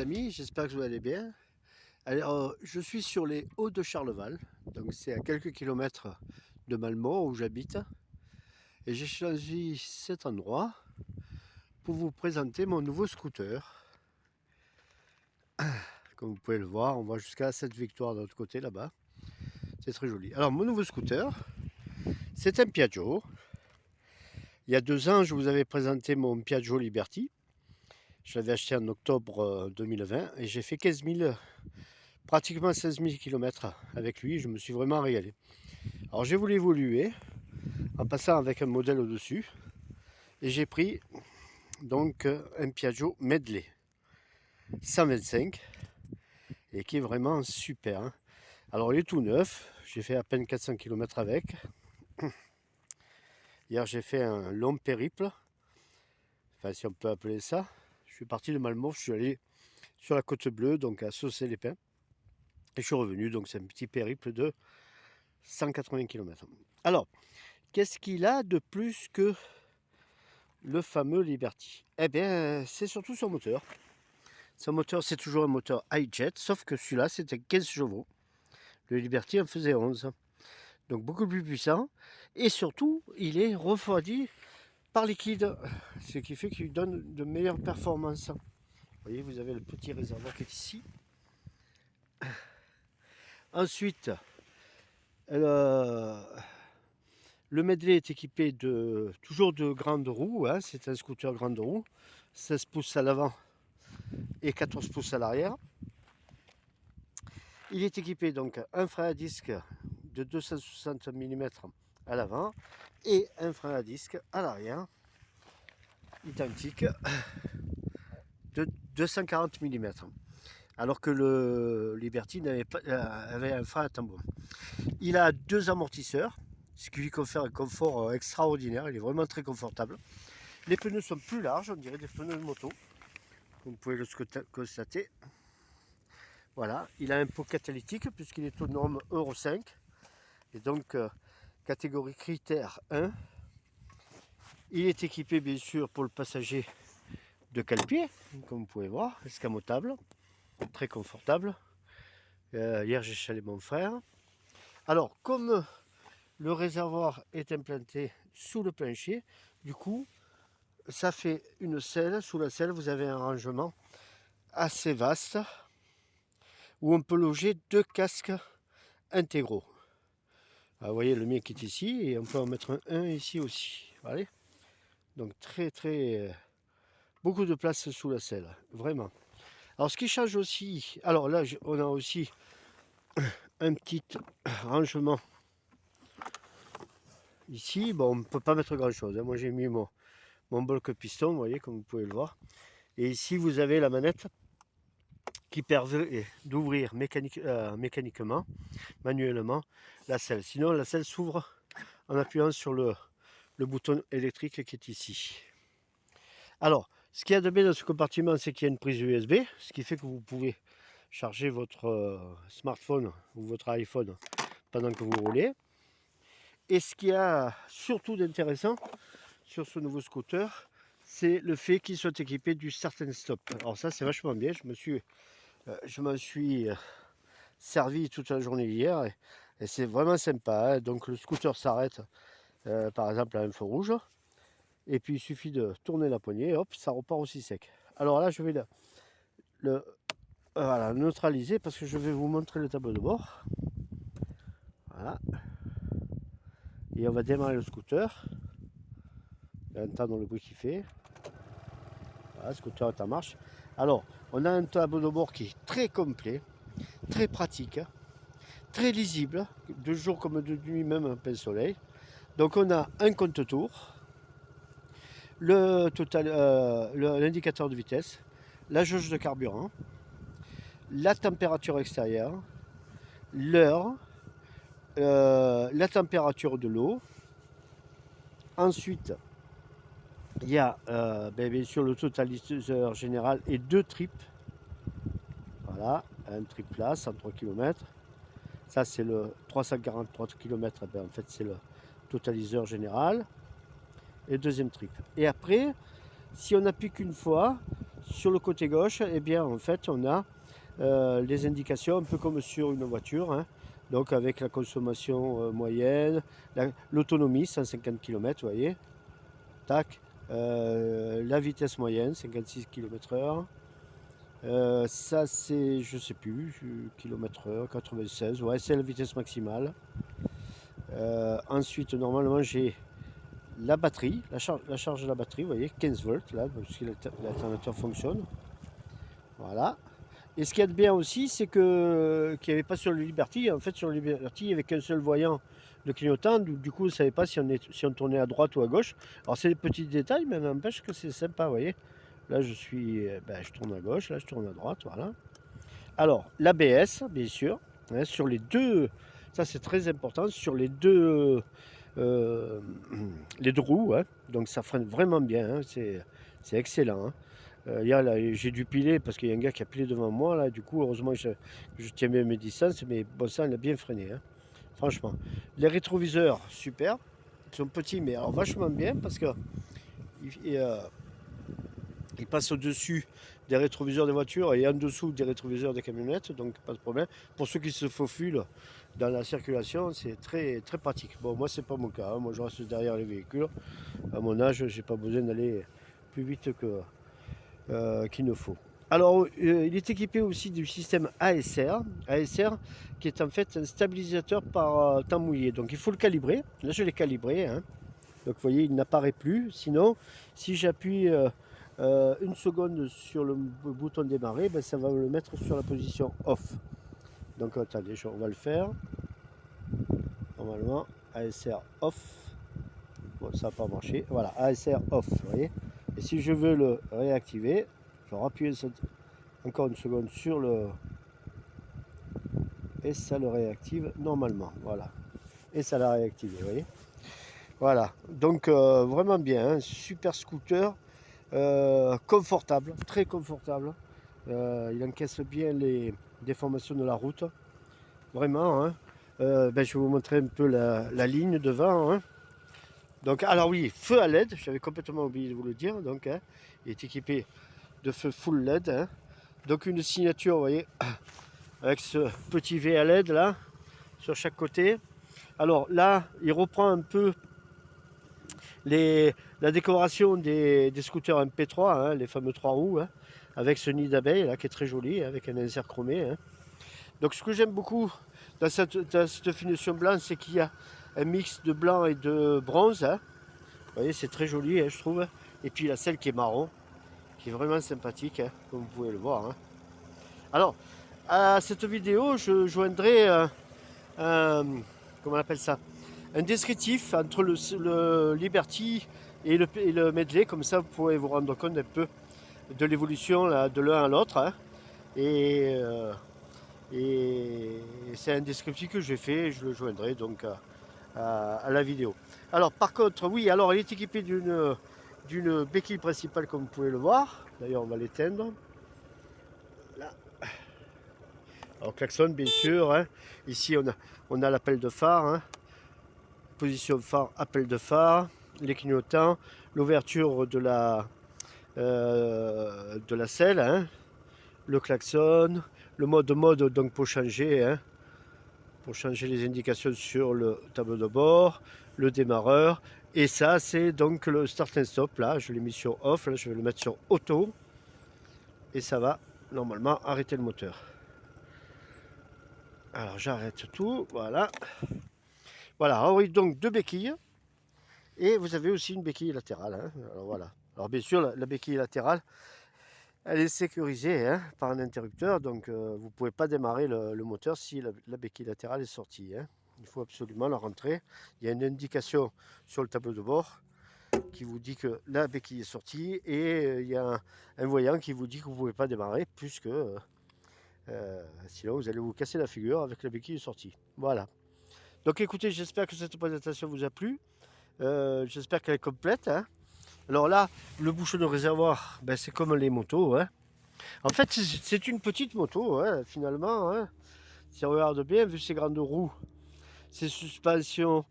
amis, j'espère que vous allez bien. Alors, je suis sur les Hauts de Charleval, donc c'est à quelques kilomètres de Malmont où j'habite. Et j'ai choisi cet endroit pour vous présenter mon nouveau scooter. Comme vous pouvez le voir, on voit jusqu'à cette victoire de l'autre côté là-bas. C'est très joli. Alors, mon nouveau scooter, c'est un Piaggio. Il y a 2 ans, je vous avais présenté mon Piaggio Liberty. Je l'avais acheté en octobre 2020 et j'ai fait 15 000 pratiquement 16 000 km avec lui, je me suis vraiment régalé. Alors j'ai voulu évoluer en passant avec un modèle au-dessus et j'ai pris donc un Piaggio Medley 125 et qui est vraiment super. Hein. Alors il est tout neuf, j'ai fait à peine 400 km avec. Hier j'ai fait un long périple, enfin si on peut appeler ça. Je suis parti de Malmont, je suis allé sur la côte bleue, donc à Saucé-les-Pins. Et je suis revenu, donc c'est un petit périple de 180 km. Alors, qu'est-ce qu'il a de plus que le fameux Liberty? Eh bien, c'est surtout son moteur. Son moteur, c'est toujours un moteur iJet, sauf que celui-là, c'était 15 chevaux. Le Liberty en faisait 11. Donc beaucoup plus puissant. Et surtout, il est refroidi par liquide, ce qui fait qu'il donne de meilleures performances. Vous voyez, vous avez le petit réservoir qui est ici. Ensuite, le Medley est équipé toujours de grandes roues. Hein, c'est un scooter grande roue. 16 pouces à l'avant et 14 pouces à l'arrière. Il est équipé donc un frein à disque de 260 mm à l'avant et un frein à disque à l'arrière identique de 240 mm. Alors que le Liberty avait un frein à tambour. Il a 2 amortisseurs, ce qui lui confère un confort extraordinaire. Il est vraiment très confortable. Les pneus sont plus larges, on dirait des pneus de moto, comme vous pouvez le constater. Voilà, il a un pot catalytique puisqu'il est aux normes Euro 5 et donc catégorie critère 1. Il est équipé bien sûr pour le passager de cale-pied, comme vous pouvez voir, escamotable, très confortable. Hier j'ai chalé mon frère. Alors comme le réservoir est implanté sous le plancher, du coup ça fait une selle. Sous la selle vous avez un rangement assez vaste où on peut loger 2 casques intégraux. Alors, vous voyez le mien qui est ici et on peut en mettre un ici aussi. Allez. Donc beaucoup de place sous la selle, vraiment. Alors ce qui change aussi, alors là on a aussi un petit rangement ici. Bon, on ne peut pas mettre grand chose. Hein. Moi j'ai mis mon bloc piston, vous voyez, comme vous pouvez le voir. Et ici vous avez la manette qui permet d'ouvrir mécaniquement, manuellement, la selle. Sinon la selle s'ouvre en appuyant sur le bouton électrique qui est ici. Alors, ce qu'il y a de bien dans ce compartiment, c'est qu'il y a une prise USB, ce qui fait que vous pouvez charger votre smartphone ou votre iPhone pendant que vous roulez. Et ce qu'il y a surtout d'intéressant sur ce nouveau scooter, c'est le fait qu'il soit équipé du Start and Stop. Alors ça, c'est vachement bien. Je m'en suis servi toute la journée hier et c'est vraiment sympa. Hein. Donc le scooter s'arrête, par exemple, à un feu rouge. Et puis il suffit de tourner la poignée, hop, ça repart aussi sec. Alors là, je vais voilà, neutraliser parce que je vais vous montrer le tableau de bord. Voilà. Et on va démarrer le scooter. Vous allez entendre le bruit qu'il fait. Voilà, le scooter est en marche. Alors, on a un tableau de bord qui est très complet, très pratique, très lisible, de jour comme de nuit, même en plein soleil. Donc on a un compte-tours, l'indicateur de vitesse, la jauge de carburant, la température extérieure, l'heure, la température de l'eau. Ensuite, il y a bien sûr le totaliseur général et 2 trips. Voilà, un trip là, 103 km. Ça, c'est le 343 km. En fait, c'est le totaliseur général et deuxième trip. Et après, si on appuie qu'une fois sur le côté gauche, eh bien en fait on a les indications un peu comme sur une voiture, hein. Donc avec la consommation moyenne, l'autonomie 150 km, vous voyez, tac, la vitesse moyenne 56 km/h. Ça c'est, je sais plus, km/h, 96, ouais c'est la vitesse maximale. Ensuite normalement j'ai la batterie, la charge de la batterie, vous voyez, 15 volts là, parce que l'alternateur fonctionne. Voilà. Et ce qu'il y a de bien aussi, c'est que qu'il n'y avait pas sur le Liberty. En fait, sur le Liberty, il n'y avait qu'un seul voyant de clignotant. Du coup, on ne savait pas si on tournait à droite ou à gauche. Alors, c'est des petits détails, mais n'empêche que c'est sympa, vous voyez. Là, je tourne à gauche, là, je tourne à droite, voilà. Alors, l'ABS, bien sûr, hein, sur les deux, ça c'est très important, sur euh, les deux roues, hein. Donc ça freine vraiment bien, hein, c'est excellent, hein. Hier, là, j'ai dû piler parce qu'il y a un gars qui a pilé devant moi. Là, du coup, heureusement, je tiens bien mes distances, mais bon, ça, il a bien freiné, hein, franchement. Les rétroviseurs, super. Ils sont petits, mais alors vachement bien parce que ils passent au-dessus des rétroviseurs des voitures et en dessous des rétroviseurs des camionnettes, donc pas de problème. Pour ceux qui se faufilent dans la circulation, c'est très, très pratique. Bon, moi, c'est pas mon cas, hein. Moi, je reste derrière les véhicules. À mon âge, j'ai pas besoin d'aller plus vite qu'il ne faut. Alors, il est équipé aussi du système ASR, qui est en fait un stabilisateur par temps mouillé. Donc, il faut le calibrer. Là, je l'ai calibré, hein. Donc, vous voyez, il n'apparaît plus. Sinon, si j'appuie une seconde sur le bouton démarrer, ben, ça va me le mettre sur la position off. Donc, attendez, on va le faire. Normalement, ASR off. Bon, ça n'a pas marché. Voilà, ASR off, vous voyez. Et si je veux le réactiver, je rappuie encore une seconde sur le... Et ça le réactive normalement, voilà. Et ça l'a réactivé, vous voyez. Voilà, donc vraiment bien, hein. Super scooter, confortable, très confortable. Il encaisse bien les déformations de la route, vraiment, hein. Je vais vous montrer un peu la ligne devant, hein. Donc, alors oui, feu à LED, j'avais complètement oublié de vous le dire, donc, hein, il est équipé de feu full LED, hein. Donc une signature, vous voyez, avec ce petit V à LED là, sur chaque côté. Alors là, il reprend un peu la décoration des scooters MP3, hein, les fameux 3 roues, hein, avec ce nid d'abeille là qui est très joli, avec un insert chromé, hein. Donc ce que j'aime beaucoup dans cette finition blanche, c'est qu'il y a un mix de blanc et de bronze, hein. Vous voyez, c'est très joli, hein, je trouve. Et puis la celle qui est marron, qui est vraiment sympathique, hein, comme vous pouvez le voir, hein. Alors, à cette vidéo, je joindrai comment on appelle ça, un descriptif entre le Liberty et le Medley, comme ça vous pourrez vous rendre compte un peu de l'évolution de l'un à l'autre, hein. Et, c'est un descriptif que j'ai fait et je le joindrai donc à la vidéo. Alors par contre, oui, alors il est équipé d'une béquille principale comme vous pouvez le voir. D'ailleurs on va l'éteindre. Là. Alors klaxon bien sûr, hein. Ici on a l'appel de phare, hein. Position phare, appel de phare, les clignotants, l'ouverture de la selle, hein. Le klaxon, le mode donc pour changer, hein, pour changer les indications sur le tableau de bord, le démarreur, et ça c'est donc le start and stop. Là je l'ai mis sur off, là je vais le mettre sur auto et ça va normalement arrêter le moteur. Alors j'arrête tout, voilà. Voilà, alors oui, donc deux béquilles. Et vous avez aussi une béquille latérale, hein. Alors voilà. Alors bien sûr, la béquille latérale, elle est sécurisée, hein, par un interrupteur. Donc vous ne pouvez pas démarrer le moteur si la béquille latérale est sortie, hein. Il faut absolument la rentrer. Il y a une indication sur le tableau de bord qui vous dit que la béquille est sortie. Et il y a un voyant qui vous dit que vous ne pouvez pas démarrer puisque sinon vous allez vous casser la figure avec la béquille sortie. Voilà. Donc écoutez, j'espère que cette présentation vous a plu. J'espère qu'elle est complète, hein. Alors là, le bouchon de réservoir, ben, c'est comme les motos, hein. En fait, c'est une petite moto, hein, finalement, hein. Si on regarde bien, vu ses grandes roues, ses suspensions,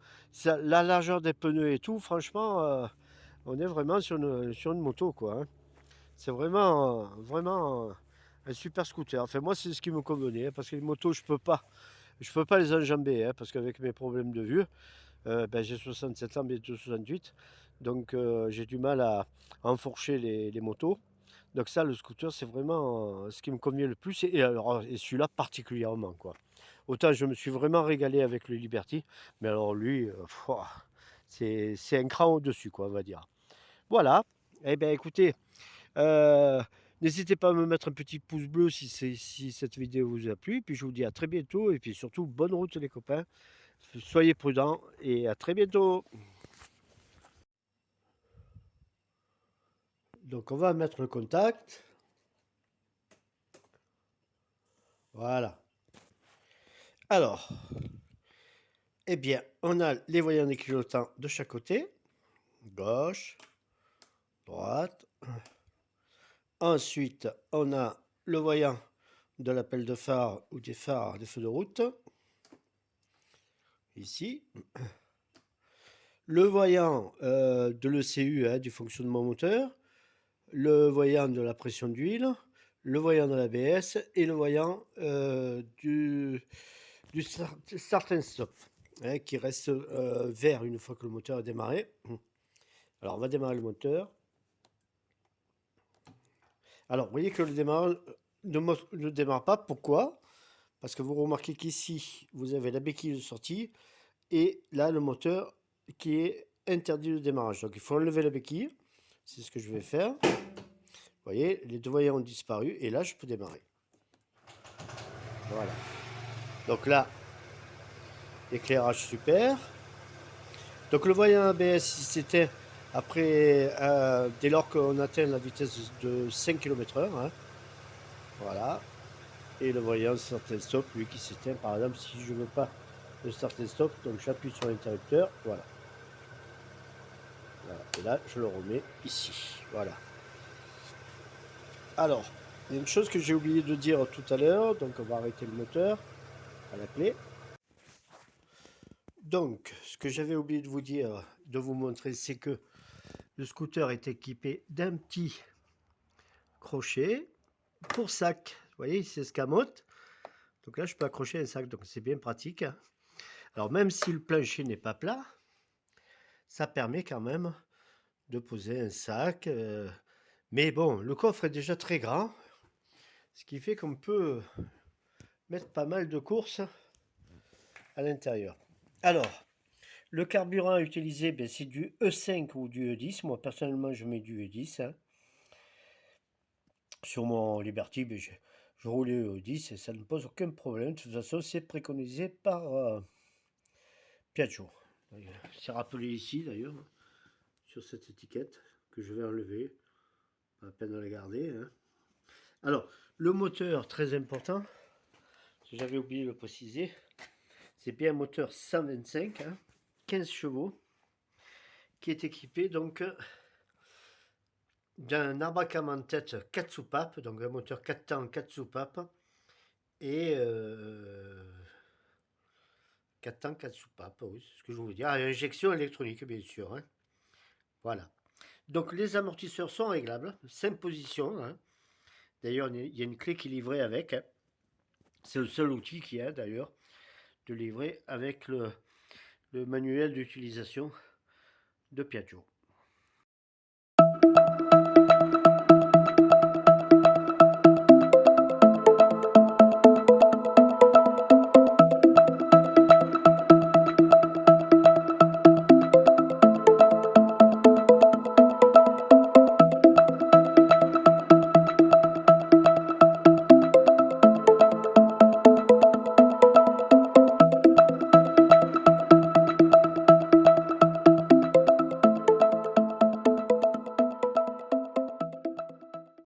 la largeur des pneus et tout, franchement, on est vraiment sur une moto, quoi, hein. C'est vraiment un super scooter. Enfin, moi, c'est ce qui me convenait, hein, parce que les motos, je peux pas les enjamber, hein, parce qu'avec mes problèmes de vue, ben, j'ai 67 ans, bientôt 68, donc j'ai du mal à enfourcher les motos. Donc ça, le scooter, c'est vraiment ce qui me convient le plus, et celui-là particulièrement, quoi. Autant je me suis vraiment régalé avec le Liberty, mais alors lui, c'est un cran au-dessus, quoi, on va dire. Voilà. Eh bien, écoutez, euh, n'hésitez pas à me mettre un petit pouce bleu si cette vidéo vous a plu. Puis je vous dis à très bientôt. Et puis surtout, bonne route les copains. Soyez prudents et à très bientôt. Donc on va mettre le contact. Voilà. Alors, eh bien, on a les voyants des clignotants de chaque côté. Gauche, droite. Ensuite, on a le voyant de l'appel de phare ou des phares des feux de route. Ici. Le voyant de l'ECU, hein, du fonctionnement moteur, le voyant de la pression d'huile, le voyant de l'ABS et le voyant du start and stop, hein, qui reste vert une fois que le moteur est démarré. Alors on va démarrer le moteur. Alors vous voyez que le démarrage ne démarre pas. Pourquoi? Parce que vous remarquez qu'ici vous avez la béquille de sortie et là le moteur qui est interdit de démarrage. Donc il faut enlever la béquille. C'est ce que je vais faire. Vous voyez, les deux voyants ont disparu et là je peux démarrer. Voilà. Donc là, éclairage super. Donc le voyant ABS s'éteint après, dès lors qu'on atteint la vitesse de 5 km/h. Hein. Voilà. Et le voyant start and stop, lui qui s'éteint par exemple si je ne veux pas le start and stop, donc j'appuie sur l'interrupteur. Voilà. Voilà. Et là, je le remets ici. Voilà. Alors, il y a une chose que j'ai oublié de dire tout à l'heure, donc on va arrêter le moteur à la clé. Donc, ce que j'avais oublié de vous dire, de vous montrer, c'est que le scooter est équipé d'un petit crochet pour sac. Vous voyez, il s'escamote. Donc là, je peux accrocher un sac, donc c'est bien pratique. Alors, même si le plancher n'est pas plat, ça permet quand même de poser un sac. Mais bon, le coffre est déjà très grand, ce qui fait qu'on peut mettre pas mal de courses à l'intérieur. Alors, le carburant utilisé, ben, c'est du E5 ou du E10. Moi, personnellement, je mets du E10. Hein. Sur mon Liberty, ben, je roulais E10 et ça ne pose aucun problème. De toute façon, c'est préconisé par Piaggio. C'est rappelé ici, d'ailleurs, sur cette étiquette que je vais enlever. Pas la peine de la garder. Hein. Alors, le moteur, très important, j'avais oublié de le préciser, c'est bien un moteur 125, hein, 15 chevaux, qui est équipé donc d'un Arbacam en tête 4 soupapes, donc un moteur 4 temps 4 soupapes, et 4 temps 4 soupapes, oui, c'est ce que je voulais dire. Ah, injection électronique, bien sûr. Hein. Voilà. Donc les amortisseurs sont réglables, 5 positions. Hein. D'ailleurs, il y a une clé qui est livrée avec. Hein. C'est le seul outil qu'il y a d'ailleurs de livrer avec le manuel d'utilisation de Piaggio.